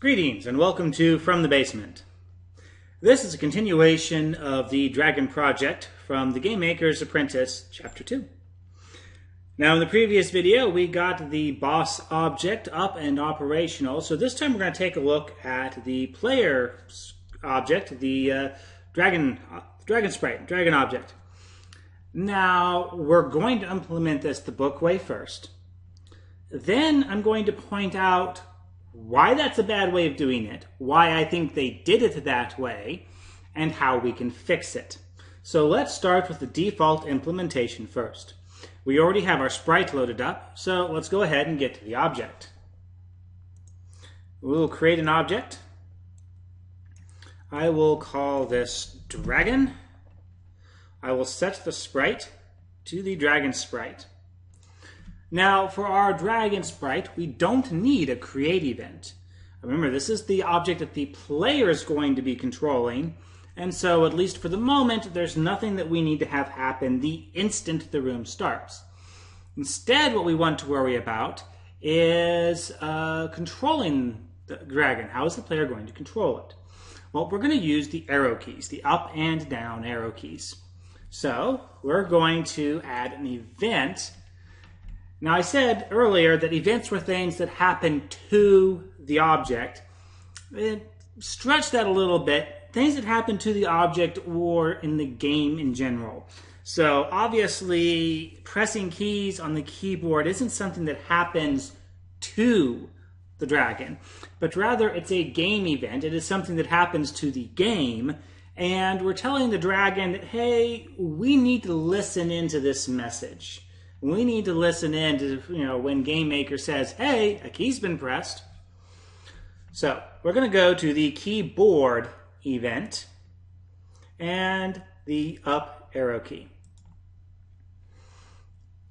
Greetings and welcome to From the Basement. This is a continuation of the Dragon project from the GameMaker's Apprentice, Chapter 2. Now in the previous video we got the boss object up and operational, so this time we're going to take a look at the player object, the dragon object. Now we're going to implement this the book way first. Then I'm going to point out why that's a bad way of doing it, why I think they did it that way, and how we can fix it. So let's start with the default implementation first. We already have our sprite loaded up, so let's go ahead and get to the object. We'll create an object. I will call this Dragon. I will set the sprite to the Dragon sprite. Now, for our Dragon sprite, we don't need a create event. Remember, this is the object that the player is going to be controlling, and so, at least for the moment, there's nothing that we need to have happen the instant the room starts. Instead, what we want to worry about is controlling the dragon. How is the player going to control it? Well, we're going to use the arrow keys, the up and down arrow keys. So, we're going to add an event. Now, I said earlier that events were things that happen to the object. Stretch that a little bit. Things that happen to the object or in the game in general. So, obviously, pressing keys on the keyboard isn't something that happens to the dragon, but rather it's a game event. It is something that happens to the game, and we're telling the dragon that, hey, we need to listen into this message. We need to listen in to, when GameMaker says, hey, a key's been pressed. So we're going to go to the keyboard event and the up arrow key.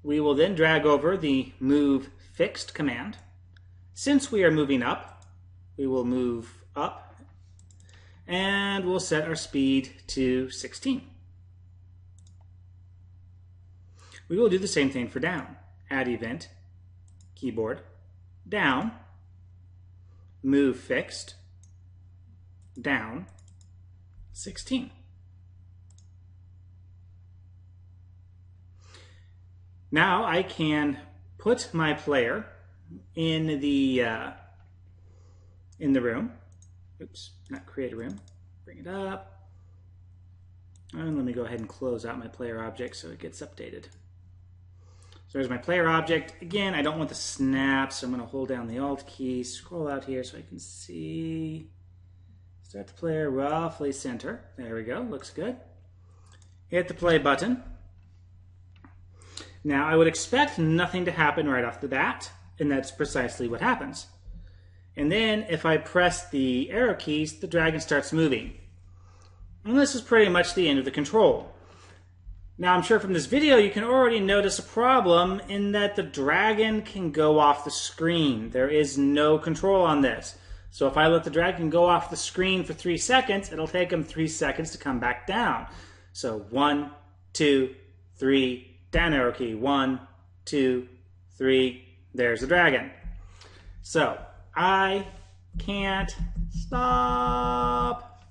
We will then drag over the move fixed command. Since we are moving up, we will move up and we'll set our speed to 16. We will do the same thing for down. Add event, keyboard, down, move fixed, down, 16. Now I can put my player in the room. Oops, not create a room. Bring it up. And let me go ahead and close out my player object so it gets updated. So there's my player object. Again, I don't want the snap, so I'm going to hold down the Alt key, scroll out here so I can see. Start the player roughly center. There we go, looks good. Hit the play button. Now, I would expect nothing to happen right off the bat, and that's precisely what happens. And then, if I press the arrow keys, the dragon starts moving. And this is pretty much the end of the control. Now, I'm sure from this video you can already notice a problem in that the dragon can go off the screen. There is no control on this. So if I let the dragon go off the screen for 3 seconds, it'll take him 3 seconds to come back down. So 1, 2, 3, down arrow key. 1, 2, 3, there's the dragon. So I can't stop,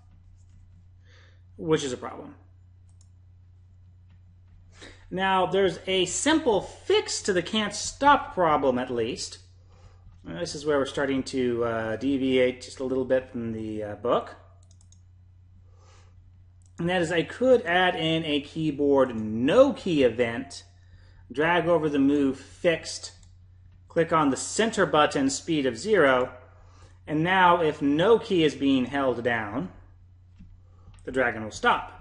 which is a problem. Now, there's a simple fix to the can't stop problem, at least. This is where we're starting to deviate just a little bit from the book. And that is, I could add in a keyboard no key event, drag over the move fixed, click on the center button, speed of 0, and now if no key is being held down, the dragon will stop.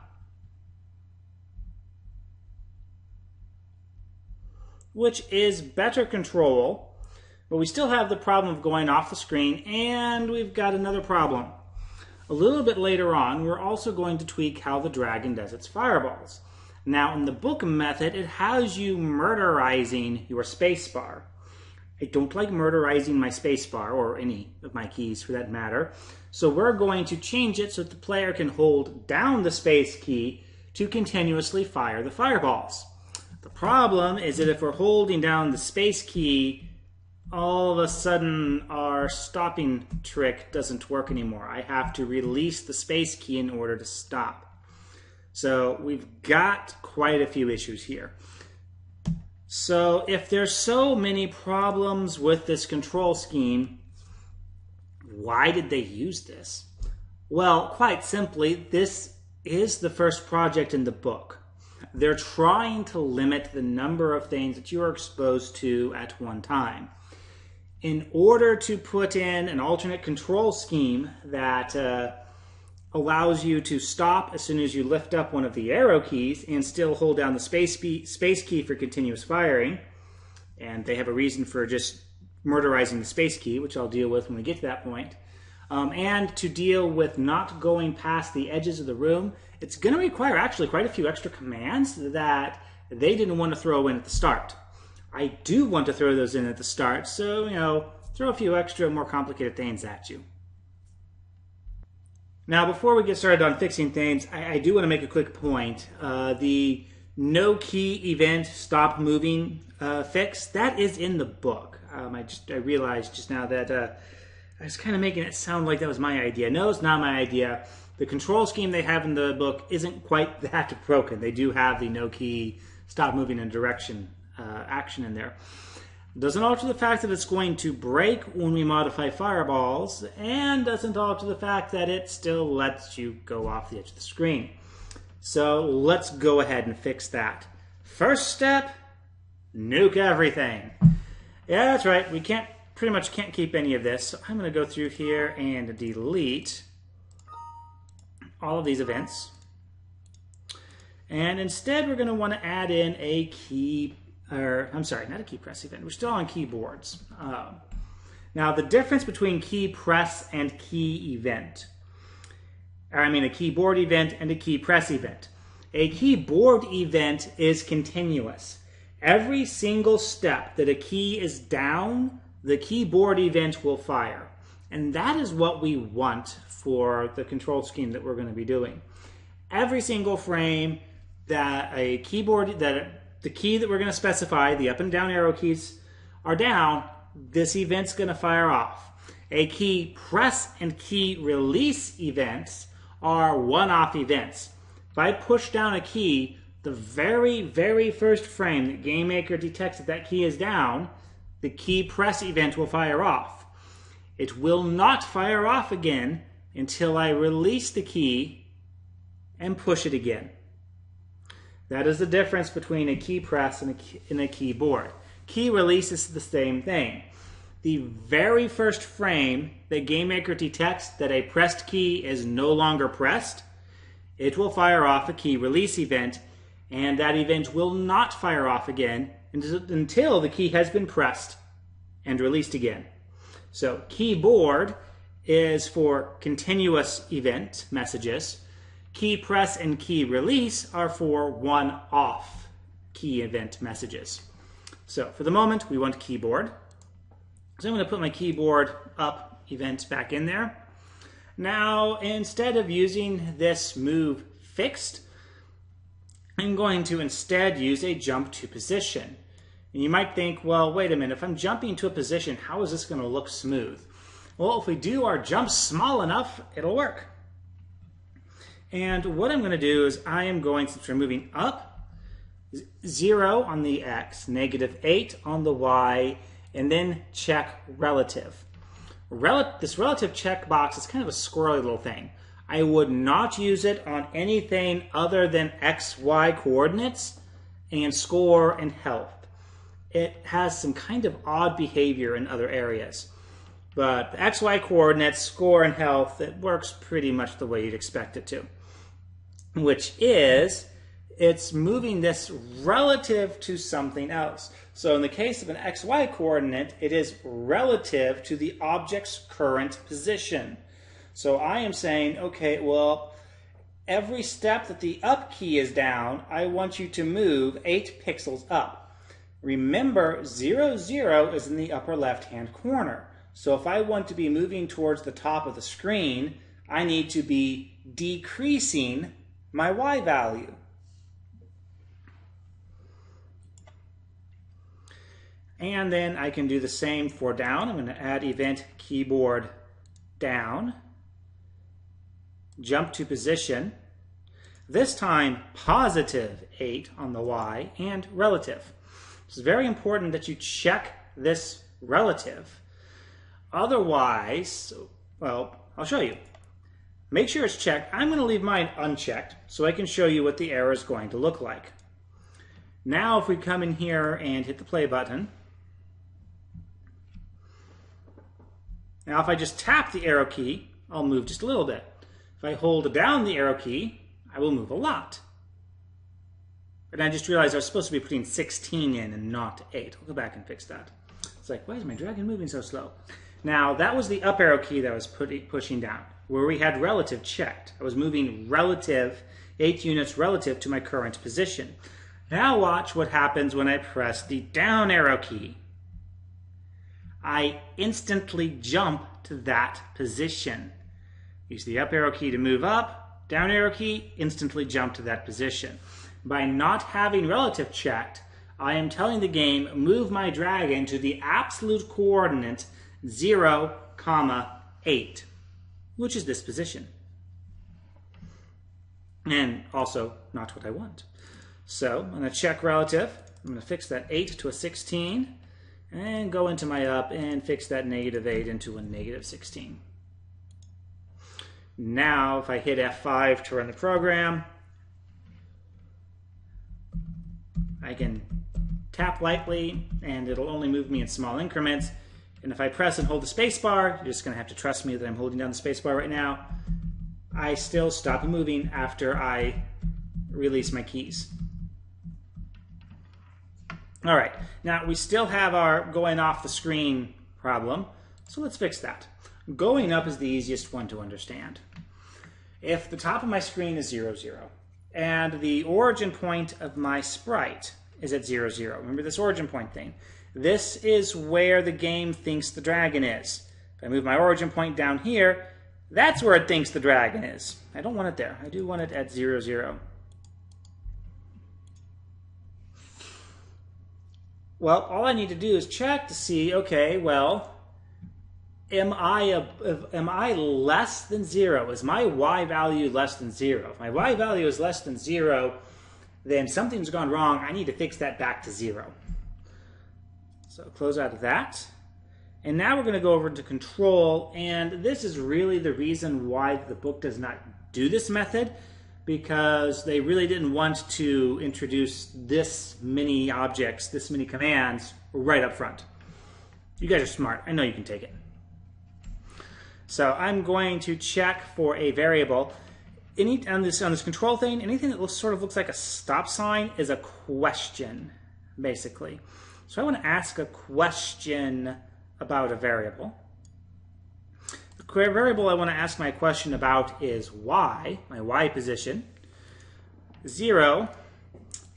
Which is better control, but we still have the problem of going off the screen, and we've got another problem. A little bit later on, we're also going to tweak how the dragon does its fireballs. Now, in the book method, it has you murderizing your spacebar. I don't like murderizing my spacebar, or any of my keys for that matter, so we're going to change it so that the player can hold down the space key to continuously fire the fireballs. The problem is that if we're holding down the space key all of a sudden our stopping trick doesn't work anymore. I have to release the space key in order to stop. So we've got quite a few issues here. So if there's so many problems with this control scheme, why did they use this? Well, quite simply, this is the first project in the book. They're trying to limit the number of things that you are exposed to at one time. In order to put in an alternate control scheme that allows you to stop as soon as you lift up one of the arrow keys and still hold down the space key for continuous firing, and they have a reason for just murderizing the space key, which I'll deal with when we get to that point, and to deal with not going past the edges of the room, it's going to require actually quite a few extra commands that they didn't want to throw in at the start. I do want to throw those in at the start, so, you know, throw a few extra more complicated things at you. Now, before we get started on fixing things, I do want to make a quick point. The no key event stop moving fix, that is in the book. I realized just now that I was kind of making it sound like that was my idea. No, it's not my idea. The control scheme they have in the book isn't quite that broken. They do have the no key stop moving in direction action in there. Doesn't alter the fact that it's going to break when we modify fireballs, and doesn't alter the fact that it still lets you go off the edge of the screen. So let's go ahead and fix that. First step, nuke everything. Yeah, that's right. We pretty much can't keep any of this. So I'm going to go through here and delete all of these events. And instead we're going to want to add in a key, or I'm sorry, not a key press event. We're still on keyboards. Now the difference between key press and key event, a keyboard event and a key press event. A keyboard event is continuous. Every single step that a key is down, the keyboard event will fire. And that is what we want for the control scheme that we're going to be doing. Every single frame that the key that we're going to specify, the up and down arrow keys, are down, this event's going to fire off. A key press and key release events are one-off events. If I push down a key, the very, very first frame that GameMaker detects that key is down, the key press event will fire off. It will not fire off again until I release the key and push it again. That is the difference between a key press and a keyboard. Key release is the same thing. The very first frame that GameMaker detects that a pressed key is no longer pressed, it will fire off a key release event, and that event will not fire off again until the key has been pressed and released again. So keyboard is for continuous event messages. Key press and key release are for one-off key event messages. So for the moment, we want keyboard. So I'm going to put my keyboard up event back in there. Now, instead of using this move fixed, I'm going to instead use a jump to position. And you might think, well, wait a minute, if I'm jumping to a position, how is this going to look smooth? Well, if we do our jump small enough, it'll work. And what I'm going to do is I am going, since we're moving up, 0 on the X, -8 on the Y, and then check relative. This relative checkbox is kind of a squirrely little thing. I would not use it on anything other than XY coordinates and score and health. It has some kind of odd behavior in other areas. But the XY coordinates, score, and health, it works pretty much the way you'd expect it to. Which is, it's moving this relative to something else. So in the case of an XY coordinate, it is relative to the object's current position. So I am saying, okay, well, every step that the up key is down, I want you to move 8 pixels up. Remember, 0, 0 is in the upper left-hand corner. So if I want to be moving towards the top of the screen, I need to be decreasing my Y value. And then I can do the same for down. I'm going to add event keyboard down, jump to position, this time positive 8 on the Y and relative. It's very important that you check this relative. Otherwise, well, I'll show you. Make sure it's checked. I'm going to leave mine unchecked so I can show you what the error is going to look like. Now if we come in here and hit the play button, now if I just tap the arrow key, I'll move just a little bit. If I hold down the arrow key, I will move a lot. And I just realized I was supposed to be putting 16 in and not 8. I'll go back and fix that. It's like, why is my dragon moving so slow? Now, that was the up arrow key that I was pushing down, where we had relative checked. I was moving relative, 8 units relative to my current position. Now watch what happens when I press the down arrow key. I instantly jump to that position. Use the up arrow key to move up, down arrow key, instantly jump to that position. By not having relative checked, I am telling the game, move my dragon to the absolute coordinate 0, 8, which is this position. And also not what I want. So I'm going to check relative. I'm going to fix that 8 to a 16 and go into my up and fix that -8 into a -16. Now if I hit F5 to run the program, I can tap lightly and it'll only move me in small increments. And if I press and hold the spacebar, you're just going to have to trust me that I'm holding down the spacebar right now, I still stop moving after I release my keys. All right, now we still have our going off the screen problem, so let's fix that. Going up is the easiest one to understand. If the top of my screen is 0, 0, and the origin point of my sprite is at 0, 0, remember this origin point thing, this is where the game thinks the dragon is. If I move my origin point down here, that's where it thinks the dragon is. I don't want it there. I do want it at 0, 0. Well, all I need to do is check to see, okay, well, am I less than 0? Is my y value less than 0? If my y value is less than 0, then something's gone wrong. I need to fix that back to 0. So close out of that. And now we're going to go over to control, and this is really the reason why the book does not do this method, because they really didn't want to introduce this many objects, this many commands right up front. You guys are smart. I know you can take it. So I'm going to check for a variable. On this control thing, anything that sort of looks like a stop sign is a question, basically. So I want to ask a question about a variable. The variable I want to ask my question about is y, my y position, 0,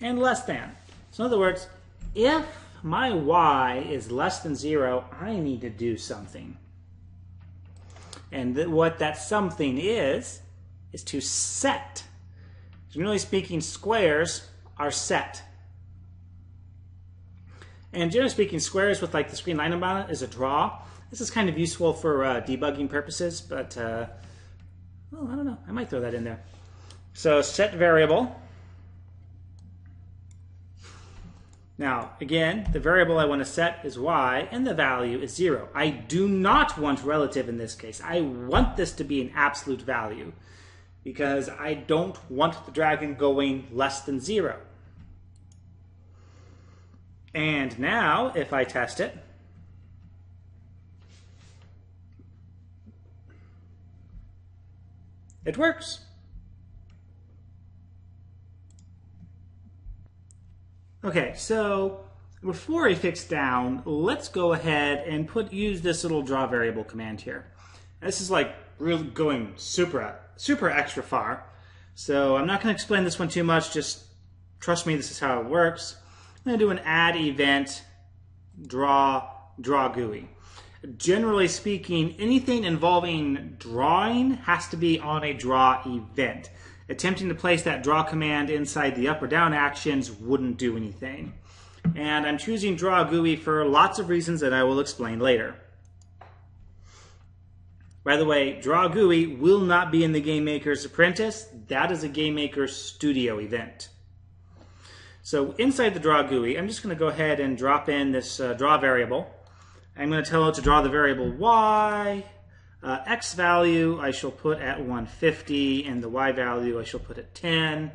and less than. So in other words, if my y is less than 0, I need to do something. And what that something is to set. Generally speaking, squares are set. And generally speaking, squares with like the screen line on it is a draw. This is kind of useful for debugging purposes, but well, I don't know. I might throw that in there. So set variable. Now, again, the variable I want to set is y, and the value is 0. I do not want relative in this case. I want this to be an absolute value, because I don't want the dragon going less than 0. And now, if I test it, it works. Okay, so before I fix down, let's go ahead and use this little draw variable command here. This is like really going super extra far. So I'm not going to explain this one too much, just trust me, this is how it works. I'm going to do an add event draw GUI. Generally speaking, anything involving drawing has to be on a draw event. Attempting to place that draw command inside the up or down actions wouldn't do anything. And I'm choosing Draw GUI for lots of reasons that I will explain later. By the way, Draw GUI will not be in the GameMaker's Apprentice. That is a GameMaker Studio event. So inside the Draw GUI, I'm just going to go ahead and drop in this draw variable. I'm going to tell it to draw the variable y. X value I shall put at 150, and the y value I shall put at 10.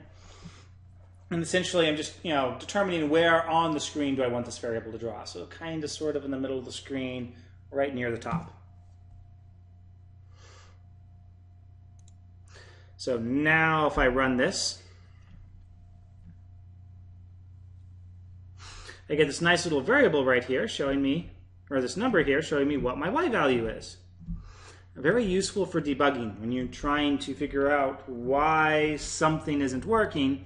And essentially I'm just determining where on the screen do I want this variable to draw. So kind of sort of in the middle of the screen, right near the top. So now if I run this, I get this nice little variable right here showing me, or this number here showing me what my y value is. Very useful for debugging when you're trying to figure out why something isn't working.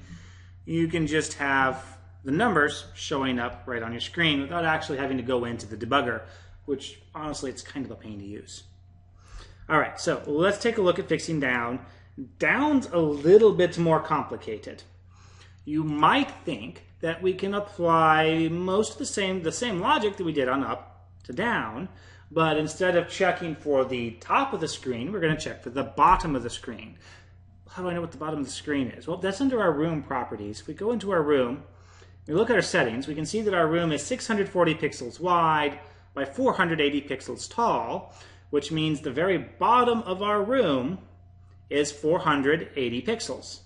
You can just have the numbers showing up right on your screen without actually having to go into the debugger, which honestly it's kind of a pain to use. All right, so let's take a look at fixing down. Down's a little bit more complicated. You might think that we can apply most of the same logic that we did on up to down, but instead of checking for the top of the screen, we're going to check for the bottom of the screen. How do I know what the bottom of the screen is? Well, that's under our room properties. If we go into our room, we look at our settings, we can see that our room is 640 pixels wide by 480 pixels tall, which means the very bottom of our room is 480 pixels.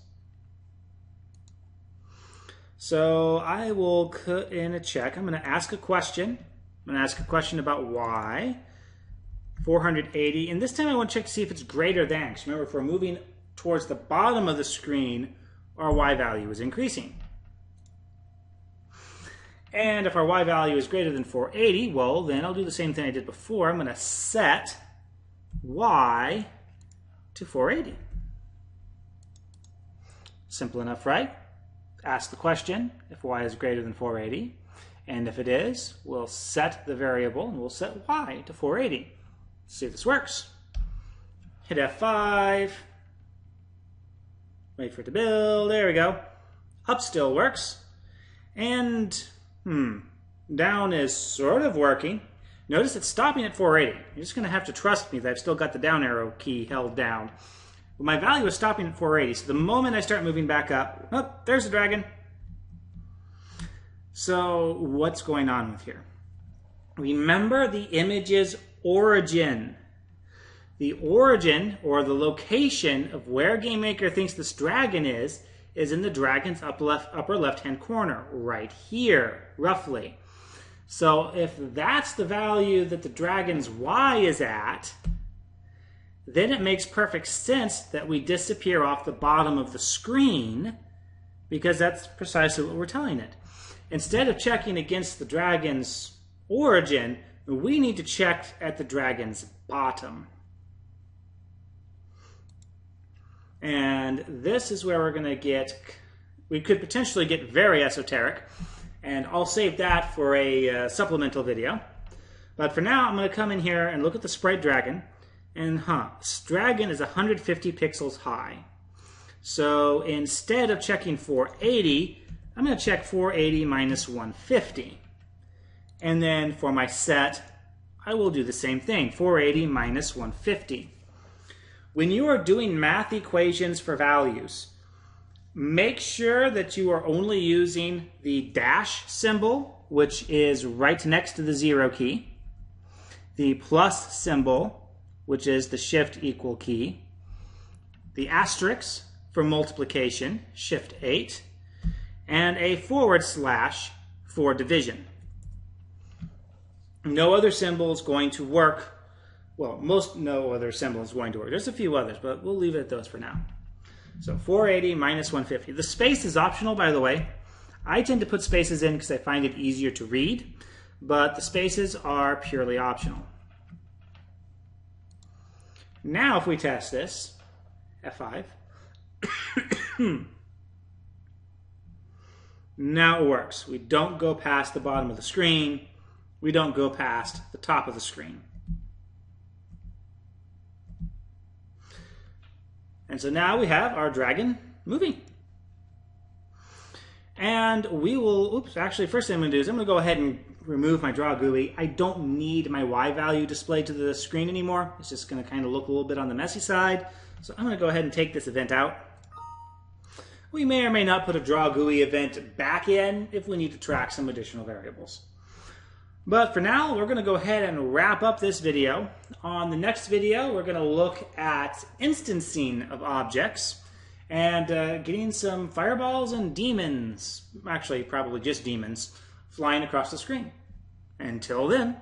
So I will put in a check. I'm going to ask a question. I'm going to ask a question about y, 480, and this time I want to check to see if it's greater than. Because remember, if we're moving towards the bottom of the screen, our y value is increasing. And if our y value is greater than 480, well, then I'll do the same thing I did before. I'm going to set y to 480. Simple enough, right? Ask the question if y is greater than 480. And if it is, we'll set the variable and we'll set y to 480. Let's see if this works. Hit F5. Wait for it to build. There we go. Up still works. And down is sort of working. Notice it's stopping at 480. You're just going to have to trust me that I've still got the down arrow key held down. But my value is stopping at 480. So the moment I start moving back up, oh, there's the dragon. So what's going on with here? Remember the image's origin. The origin, or the location of where GameMaker thinks this dragon is in the dragon's upper left-hand corner, right here, roughly. So if that's the value that the dragon's y is at, then it makes perfect sense that we disappear off the bottom of the screen, because that's precisely what we're telling it. Instead of checking against the dragon's origin, we need to check at the dragon's bottom. And this is where we're going to get, we could potentially get very esoteric, and I'll save that for a supplemental video. But for now, I'm going to come in here and look at the sprite dragon, and this dragon is 150 pixels high. So instead of checking 480, I'm going to check 480 minus 150. And then for my set, I will do the same thing, 480 minus 150. When you are doing math equations for values, make sure that you are only using the dash symbol, which is right next to the 0 key, the plus symbol, which is the shift equal key, the asterisk for multiplication, shift 8, and a / for division. No other symbol is going to work. Well, no other symbol is going to work. There's a few others, but we'll leave it at those for now. So 480 minus 150. The space is optional, by the way. I tend to put spaces in because I find it easier to read, but the spaces are purely optional. Now if we test this, F5, now it works. We don't go past the bottom of the screen. We don't go past the top of the screen. And so now we have our dragon moving. And we will, oops, actually first thing I'm going to do is I'm going to go ahead and remove my draw GUI. I don't need my Y value displayed to the screen anymore. It's just going to kind of look a little bit on the messy side. So I'm going to go ahead and take this event out. We may or may not put a draw GUI event back in if we need to track some additional variables. But for now, we're going to go ahead and wrap up this video. On the next video, we're going to look at instancing of objects and getting some fireballs and demons, actually probably just demons, flying across the screen. Until then.